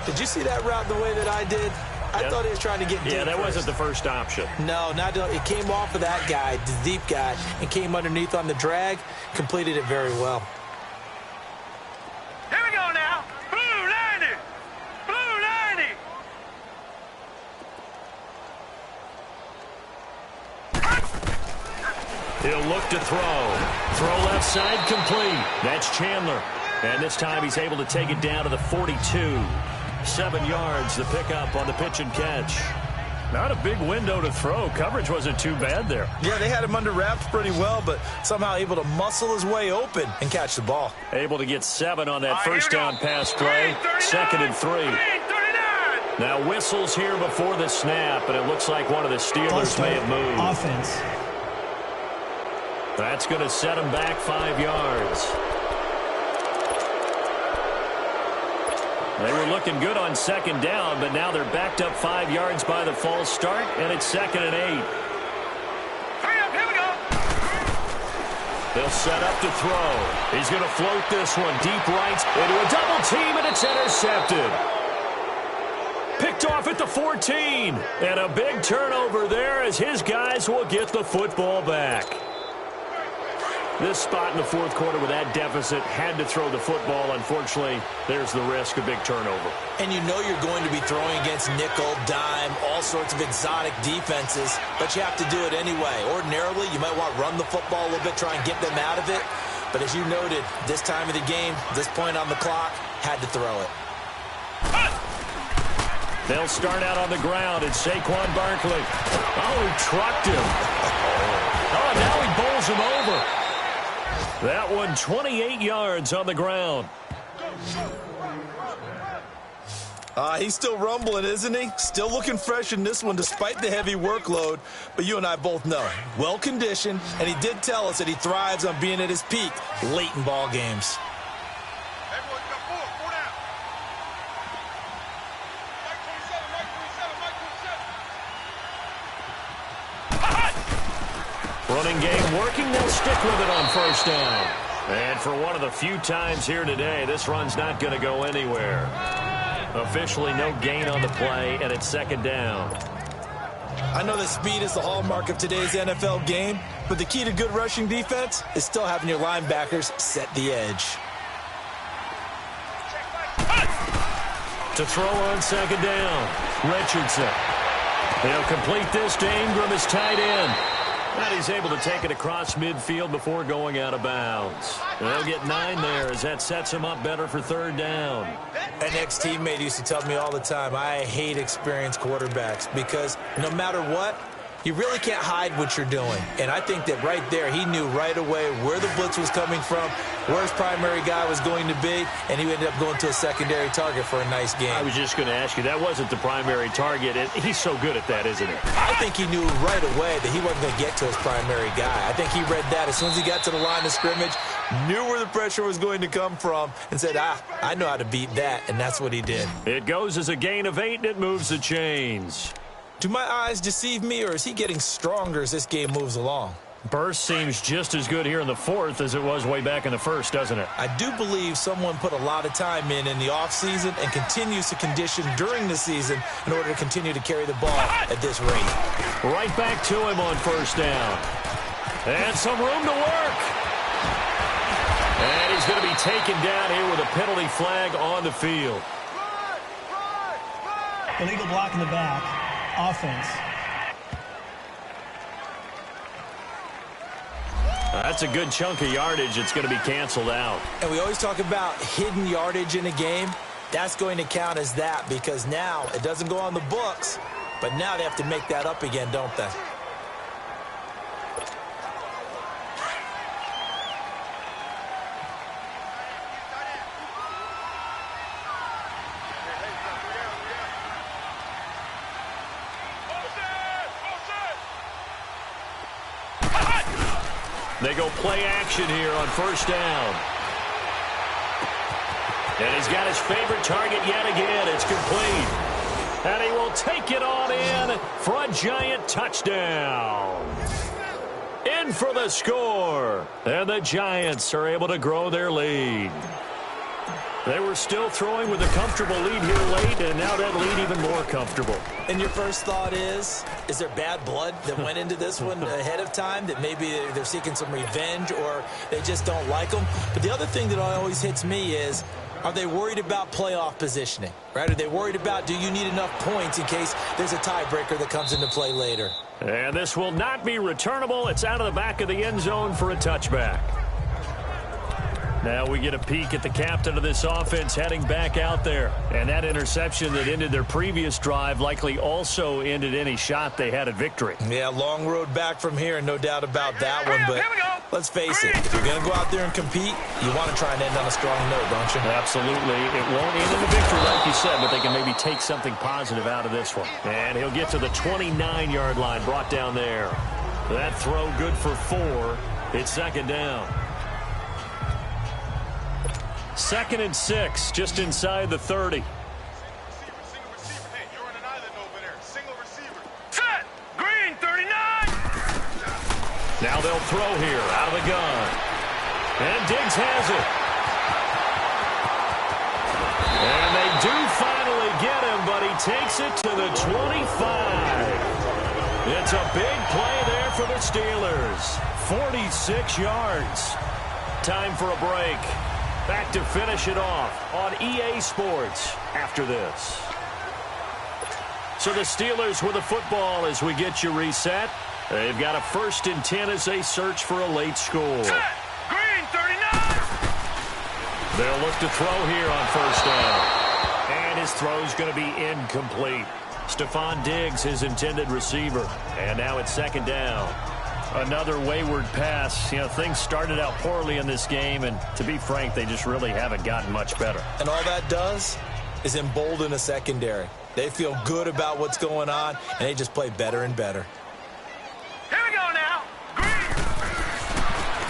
Did you see that route the way that I did? I thought he was trying to get deep. Yeah, that first. wasn't the first option. No, it came off of that guy, the deep guy, and came underneath on the drag. Completed it very well. Here we go now. Blue 90. Blue 90. He'll look to throw. Throw left side complete. That's Chandler. And this time he's able to take it down to the 42. 7 yards, the pickup on the pitch and catch. Not a big window to throw. Coverage wasn't too bad there. Yeah, they had him under wraps pretty well, but somehow able to muscle his way open and catch the ball. Able to get 7 on that first down pass play. 2nd and 3. Now whistles here before the snap, and it looks like one of the Steelers may have moved. Offense. That's going to set him back 5 yards. They were looking good on 2nd down, but now they're backed up 5 yards by the false start, and it's 2nd and 8. Here we go. They'll set up to throw. He's going to float this one deep right into a double team, and it's intercepted. Picked off at the 14, and a big turnover there as his guys will get the football back. This spot in the fourth quarter with that deficit had to throw the football. Unfortunately, there's the risk of big turnover. And you know you're going to be throwing against nickel, dime, all sorts of exotic defenses, but you have to do it anyway. Ordinarily, you might want to run the football a little bit, try and get them out of it. But as you noted, this time of the game, this point on the clock, had to throw it. They'll start out on the ground. It's Saquon Barkley. Oh, he trucked him. Oh, now he bowls him over. That one 28 yards on the ground. He's still rumbling, isn't he? Still looking fresh in this one despite the heavy workload. But you and I both know, well-conditioned, and he did tell us that he thrives on being at his peak late in ball games. Running game working. They'll stick with it on 1st down. And for one of the few times here today, this run's not going to go anywhere. Officially no gain on the play, and it's 2nd down. I know that speed is the hallmark of today's NFL game, but the key to good rushing defense is still having your linebackers set the edge. To throw on 2nd down, Richardson. He'll complete this to Ingram as tight end. And he's able to take it across midfield before going out of bounds. They'll get 9 there as that sets him up better for 3rd down. An ex-teammate used to tell me all the time, I hate experienced quarterbacks because no matter what, you really can't hide what you're doing. And I think that right there, he knew right away where the blitz was coming from, where his primary guy was going to be, and he ended up going to a secondary target for a nice game. I was just going to ask you, that wasn't the primary target. He's so good at that, isn't he? I think he knew right away that he wasn't going to get to his primary guy. I think he read that as soon as he got to the line of scrimmage, knew where the pressure was going to come from, and said, I know how to beat that, and that's what he did. It goes as a gain of 8, and it moves the chains. Do my eyes deceive me, or is he getting stronger as this game moves along? Burst seems just as good here in the 4th as it was way back in the 1st, doesn't it? I do believe someone put a lot of time in the offseason and continues to condition during the season in order to continue to carry the ball at this rate. Right back to him on 1st down. And some room to work. And he's going to be taken down here with a penalty flag on the field. Illegal block in the back. Offense. That's a good chunk of yardage. It's going to be canceled out. And we always talk about hidden yardage in a game. That's going to count as that because now it doesn't go on the books, but now they have to make that up again, don't they? They go play action here on 1st down. And he's got his favorite target yet again. It's complete. And he will take it on in for a giant touchdown. In for the score. And the Giants are able to grow their lead. They were still throwing with a comfortable lead here late, and now that lead even more comfortable. And your first thought is there bad blood that went into this one ahead of time, that maybe they're seeking some revenge or they just don't like them? But the other thing that always hits me is, are they worried about playoff positioning, right? Are they worried about, do you need enough points in case there's a tiebreaker that comes into play later? And this will not be returnable. It's out of the back of the end zone for a touchback. Now we get a peek at the captain of this offense heading back out there. And that interception that ended their previous drive likely also ended any shot they had at victory. Yeah, long road back from here, no doubt about that one. But let's face it, if you're going to go out there and compete, you want to try and end on a strong note, don't you? Absolutely. It won't end in a victory like you said, but they can maybe take something positive out of this one. And he'll get to the 29-yard line, brought down there. That throw good for 4. It's second down. 2nd and 6, just inside the 30. Set! Green, 39! Now they'll throw here, out of the gun. And Diggs has it. And they do finally get him, but he takes it to the 25. It's a big play there for the Steelers. 46 yards. Time for a break. Back to finish it off on EA Sports after this. So the Steelers with the football as we get you reset. They've got a 1st and 10 as they search for a late score. Set! Green, 39! They'll look to throw here on 1st down. And his throw's going to be incomplete. Stephon Diggs, his intended receiver. And now it's 2nd down. Another wayward pass. You know, things started out poorly in this game, and to be frank, they just really haven't gotten much better. And all that does is embolden a secondary. They feel good about what's going on, and they just play better and better. Here we go now. Green!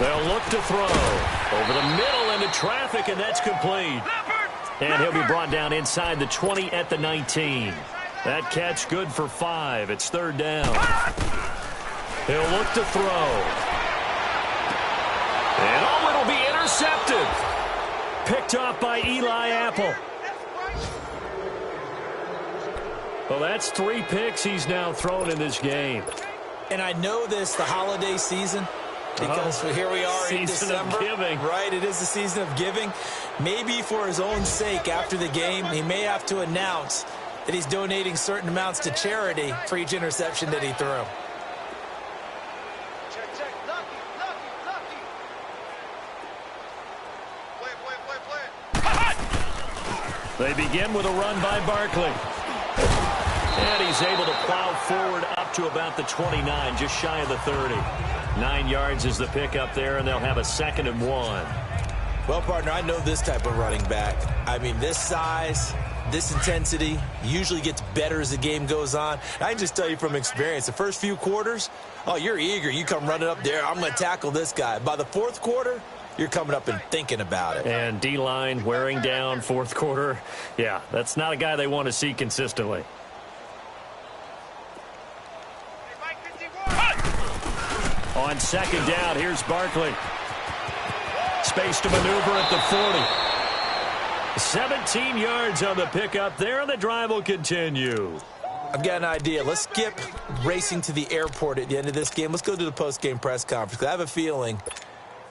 They'll look to throw. Over the middle into traffic, and that's complete. And he'll be brought down inside the 20 at the 19. That catch good for 5. It's 3rd down. He'll look to throw. And it'll be intercepted. Picked off by Eli Apple. Well, that's 3 picks he's now thrown in this game. And I know this, the holiday season, because here we are in December. Season of giving. Right, it is the season of giving. Maybe for his own sake after the game, he may have to announce that he's donating certain amounts to charity for each interception that he threw. They begin with a run by Barkley. And he's able to plow forward up to about the 29, just shy of the 30. 9 yards is the pickup there, and they'll have a 2nd and 1. Well, partner, I know this type of running back. I mean, this size, this intensity usually gets better as the game goes on. I can just tell you from experience, the first few quarters, oh, you're eager. You come running up there, I'm going to tackle this guy. By the 4th quarter, you're coming up and thinking about it. And D-line wearing down 4th quarter. Yeah, that's not a guy they want to see consistently. On 2nd down, here's Barkley. Space to maneuver at the 40. 17 yards on the pickup there, and the drive will continue. I've got an idea. Let's skip racing to the airport at the end of this game. Let's go to the post-game press conference. I have a feeling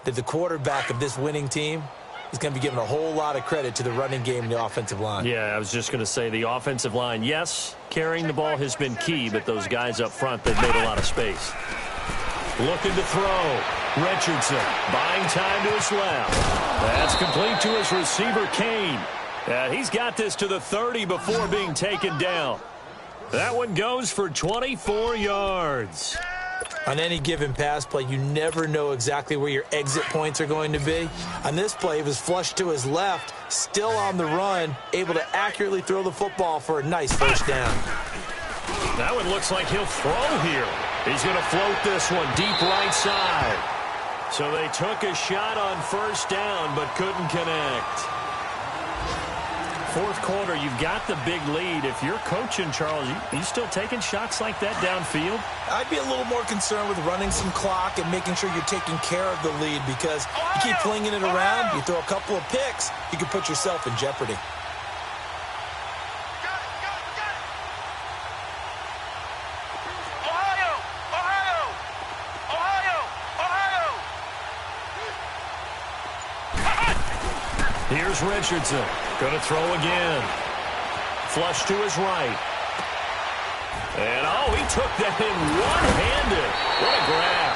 that the quarterback of this winning team is going to be given a whole lot of credit to the running game and the offensive line. Yeah, I was just going to say the offensive line, yes, carrying the ball has been key, but those guys up front, they've made a lot of space. Looking to throw. Richardson buying time to his left. That's complete to his receiver, Kane. He's got this to the 30 before being taken down. That one goes for 24 yards. On any given pass play, you never know exactly where your exit points are going to be. On this play, it was flushed to his left, still on the run, able to accurately throw the football for a nice 1st down. That one looks like he'll throw here. He's going to float this one deep right side. So they took a shot on 1st down, but couldn't connect. 4th quarter, you've got the big lead. If you're coaching, Charles, you still taking shots like that downfield? I'd be a little more concerned with running some clock and making sure you're taking care of the lead, because you keep flinging it around, you throw a couple of picks, you can put yourself in jeopardy. Here's Richardson. Going to throw again. Flush to his right. And, he took that in one-handed. What a grab.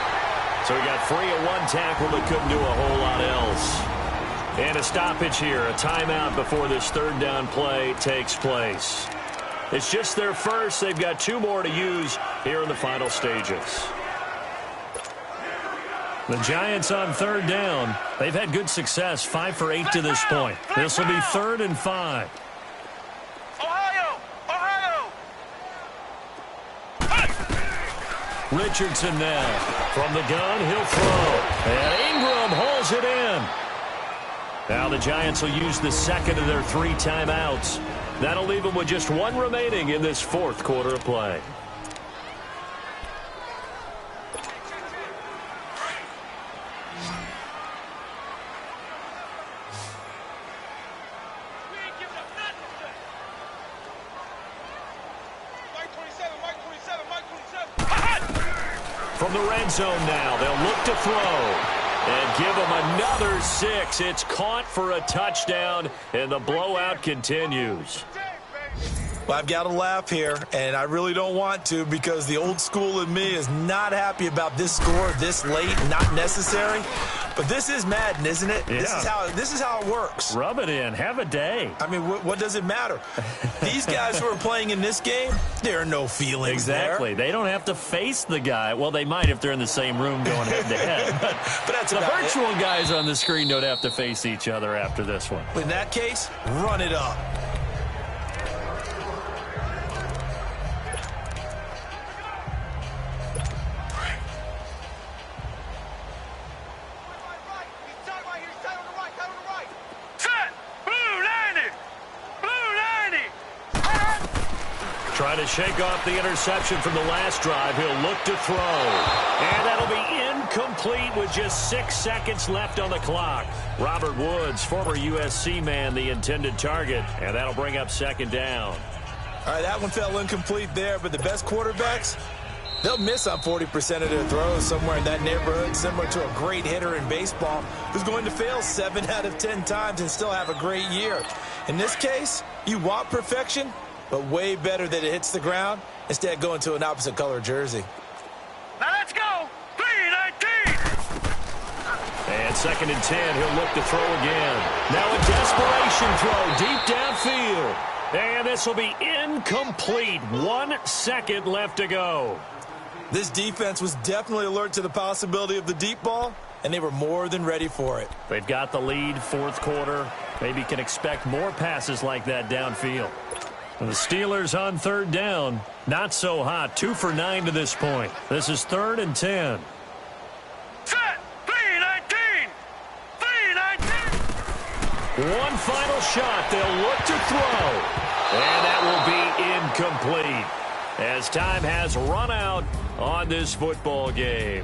So he got free of one tackle but couldn't do a whole lot else. And a stoppage here, a timeout before this third down play takes place. It's just their first. They've got 2 more to use here in the final stages. The Giants on third down. They've had good success, 5 for 8 to this point. This will be 3rd and 5. Richardson now. From the gun, he'll throw. And Ingram holds it in. Now the Giants will use the second of their 3 timeouts. That'll leave them with just 1 remaining in this 4th quarter of play. From the red zone now, they'll look to throw. And give him another 6. It's caught for a touchdown, and the blowout continues. Well, I've got to laugh here, and I really don't want to because the old school in me is not happy about this score this late, not necessary. But this is Madden, isn't it? Yeah. This is how it works. Rub it in. Have a day. I mean, what does it matter? These guys who are playing in this game, there are no feelings Exactly. there. They don't have to face the guy. Well, they might if they're in the same room going head-to-head. But that's the about virtual guys on the screen don't have to face each other after this one. In that case, run it up. Trying to shake off the interception from the last drive. He'll look to throw. And that'll be incomplete with just 6 seconds left on the clock. Robert Woods, former USC man, the intended target. And that'll bring up 2nd down. All right, that one fell incomplete there, but the best quarterbacks, they'll miss on 40% of their throws somewhere in that neighborhood, similar to a great hitter in baseball who's going to fail 7 out of 10 times and still have a great year. In this case, you want perfection, but way better that it hits the ground instead of going to an opposite color jersey. Now let's go. 3-19. And 2nd and 10, he'll look to throw again. Now a desperation throw deep downfield. And this will be incomplete. 1 second left to go. This defense was definitely alert to the possibility of the deep ball, and they were more than ready for it. They've got the lead, 4th quarter. Maybe can expect more passes like that downfield. The Steelers on 3rd down. Not so hot. 2 for 9 to this point. This is 3rd and 10. Set. 3-19. 3-19. One final shot. They'll look to throw. And that will be incomplete as time has run out on this football game.